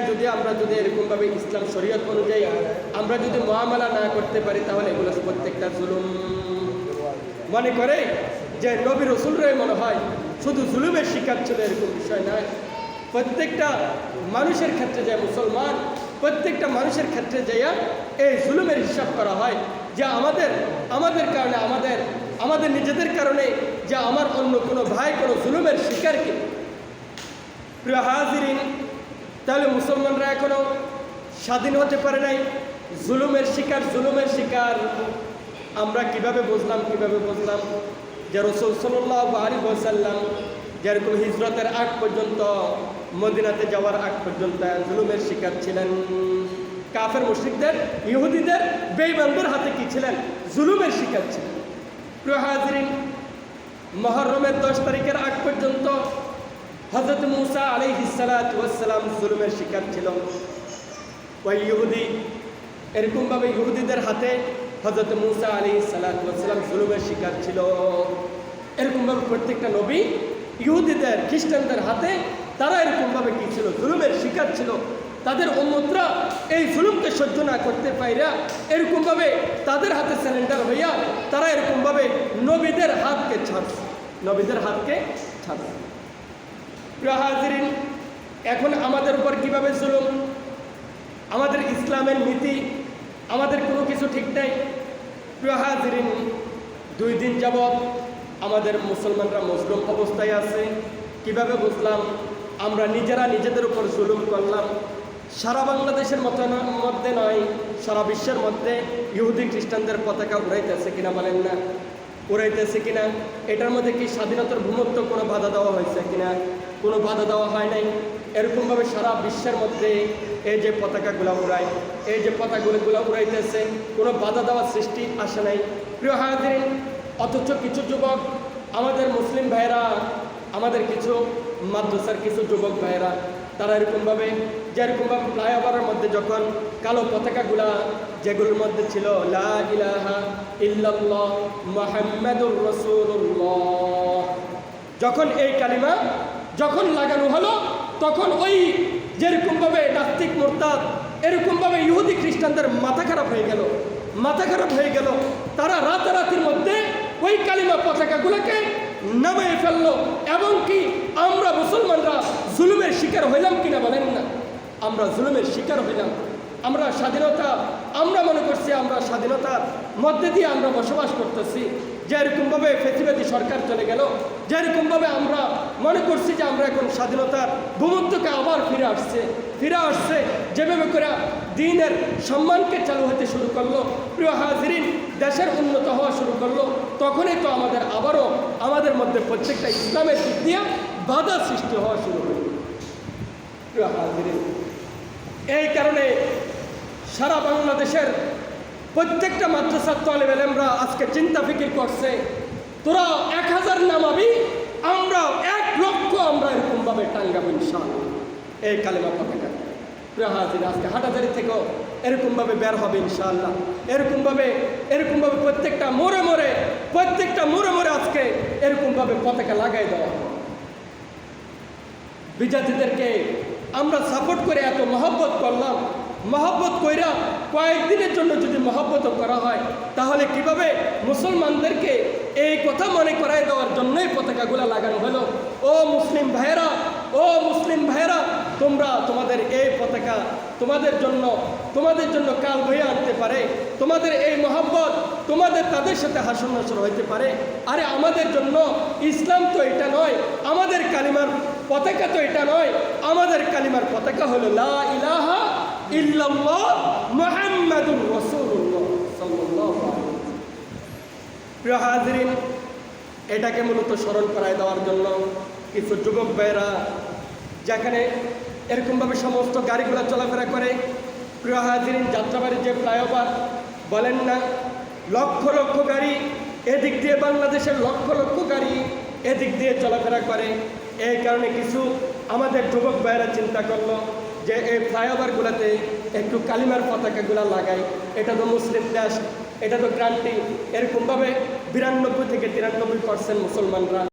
যদি আমরা এরকমভাবে ইসলাম শরীয়ত অনুযায়ী আমরা যদি মুআমালা না করতে পারি তাহলে এগুলো প্রত্যেকটা জুলুম। মনে করে যে নবী রাসূলরাই মনে হয় শুধু জুলুমের শিকার ছিল, এরকম বিষয় নয়। প্রত্যেকটা মানুষের ক্ষেত্রে যায় মুসলমান, প্রত্যেকটা মানুষের ক্ষেত্রে যাইয়া এই জুলুমের হিসাব করা হয় যে আমাদের কারণে আমাদের নিজেদের কারণে যে আমার অন্য কোনো ভাই কোনো জুলুমের শিকার কি। প্রিয় হাজিরিন, তাহলে মুসলমানরা এখনো স্বাধীন হতে পারে নাই। জুলুমের শিকার আমরা কিভাবে বুঝলাম যে রাসূল সাল্লাল্লাহু আলাইহি ওয়াসাল্লাম যেরকম হিজরতের আগ পর্যন্ত, মদিনাতে যাওয়ার আগ পর্যন্ত জুলুমের শিকার ছিলেন। কাফের মুশরিকদের, ইহুদিদের, বেঈমানদের হাতে কি ছিলেন? জুলুমের শিকার ছিলেন। প্রিয় হাজিরিন, মুহররমের 10 তারিখের আগ পর্যন্ত হযরত মুসা আলাইহিস সালাতু ওয়াস সালাম জুলুমের শিকার ছিল। ওই ইহুদি, এরকমভাবে ইহুদিদের হাতে হযরত মুসা আলাইহিস সালাতু ওয়াস সালাম জুলুমের শিকার ছিল। এরকমভাবে প্রত্যেকটা নবী ইহুদিদের, খ্রিস্টানদের হাতে তারা এরকমভাবে কি ছিল? জুলুমের শিকার ছিল। তাদের উম্মতরা এই জুলুমকে সহ্য না করতে পাইরা এরকমভাবে তাদের হাতে সারেন্ডার হইয়া তারা এরকমভাবে নবীদের হাতকে ছাড়ছে। প্রিয় হাজিরিন, এখন আমাদের উপর কিভাবে জুলুম? আমাদের ইসলামের নীতি, আমাদের কোনো কিছু ঠিক নাই। প্রিয় হাজিরিন, 2 দিন যাবৎ আমাদের মুসলমানরা মজলুম অবস্থায় আছে। কিভাবে বুঝলাম? আমরা নিজেদের উপর জুলুম করলাম। সারা বাংলাদেশের মধ্যে নয়, সারা বিশ্বের মধ্যে ইহুদি খ্রিস্টানদের পতাকা উড়াইতেছে কিনা বলেন না? উড়াইতেছে কিনা? এটার মধ্যে কি স্বাধীনতার ভূমত্ব কোনো বাধা দেওয়া হয়েছে কিনা? কোনো বাধা দেওয়া হয় নাই। এরকমভাবে সারা বিশ্বের মধ্যে এই যে পতাকাগুলো উড়ায়, এই যে পতাকাগুলো উড়াইতেছে, কোনো বাধা দেওয়ার সৃষ্টি আসে নাই। প্রিয় হাজিরিন, অথচ কিছু যুবক, আমাদের মুসলিম ভাইয়েরা, আমাদের কিছু মাদ্রাসার কিছু যুবক ভাইয়েরা, তারা এরকমভাবে ফ্লাইওভারের মধ্যে যখন কালো পতাকাগুলা যেগুলোর মধ্যে ছিল লা ইলাহা ইল্লাল্লাহ মুহাম্মাদুর রাসূলুল্লাহ, যখন এই কালিমা যখন লাগানো হলো, তখন ওই যেরকমভাবে নাস্তিক মুরতাদ, এরকমভাবে ইহুদি খ্রিস্টানদের মাথা খারাপ হয়ে গেল। তারা রাতারাতির মধ্যে ওই কালিমা পতাকাগুলোকে নামিয়ে ফেললো। এবং কি আমরা মুসলমানরা জুলুমের শিকার হইলাম কিনা বলেন না? আমরা জুলুমের শিকার হইলাম। আমরা মনে করছি আমরা স্বাধীনতার মধ্যে দিয়ে আমরা বসবাস করতেছি। যেরকমভাবে ফেসিবাদী সরকার চলে গেল, যেরকমভাবে আমরা মনে করছি যে আমরা এখন স্বাধীনতার ভূমধ্যকে আবার ফিরে আসছে, যেভাবে করে দ্বীনের সম্মানকে চালু হতে শুরু করলো, প্রিয় হাজিরিন, দেশের উন্নত হওয়া শুরু করলো, তখনই তো আবারও আমাদের মধ্যে প্রত্যেকটা ইসলামের দিক দিয়ে বাধা সৃষ্টি হওয়া শুরু হলো। প্রিয় হাজিরিন, এই কারণে সারা বাংলাদেশের প্রত্যেকটা মাদ্রাসার তালেব ইলমরা আজকে চিন্তা ফিকির করছে, তোরা 1000 নামাবি, আমরা 1 লক্ষ আমরা এরকমভাবে টাঙ্গাবো ইনশাআল্লাহ এই কালেমা পতাকা। প্রিয় হাজির, আজকে হাটাজারি থেকেও এরকমভাবে বের হবে ইনশাআল্লাহ। এরকমভাবে প্রত্যেকটা মোড়ে আজকে এরকমভাবে পতাকা লাগাই দেওয়া হবে। বিজাতিদেরকে আমরা সাপোর্ট করে এত মহব্বত করলাম, মহব্বত কইরা কয়েকদিনের জন্য যদি মহব্বত করা হয়, তাহলে কিভাবে মুসলমানদেরকে এই কথা মনে করাই দেওয়ার জন্যই পতাকাগুলো লাগানো হলো। ও মুসলিম ভাইয়েরা, তোমরা তোমাদের এই পতাকা তোমাদের জন্য কাল বয়ে আনতে পারে। তোমাদের এই মহব্বত তোমাদের তাদের সাথে হাসন নাসর হইতে পারে। আরে আমাদের জন্য ইসলাম তো এটা নয়, আমাদের কালিমার পতাকা তো এটা নয়। আমাদের কালিমার পতাকা হলো লা ইলাহা ইল্লাল্লাহ মুহাম্মাদুর রাসূলুল্লাহ সাল্লাল্লাহু আলাইহি ওয়াসাল্লাম। প্রিয় হাজিরিন, এটাকে মূলত স্মরণ করায় দেওয়ার জন্য কিছু যুবক ভাইয়েরা যেখানে এরকমভাবে সমস্ত গাড়িগুলো চলাফেরা করে, প্রিয় হাজিরিন, যাত্রাবাড়ির যে ফ্লাইওভার বলেন না, লক্ষ লক্ষ গাড়ি এদিক দিয়ে, বাংলাদেশের লক্ষ লক্ষ গাড়ি এদিক দিয়ে চলাফেরা করে। এই কারণে কিছু আমাদের যুবক ভাইয়েরা চিন্তা করলো যে এই ফ্লাইওভারগুলোতে একটু কালিমার পতাকাগুলো লাগাই। এটা তো মুসলিম দেশ, এটা তো গ্রান্টি। এরকমভাবে 92 থেকে 93% মুসলমানরা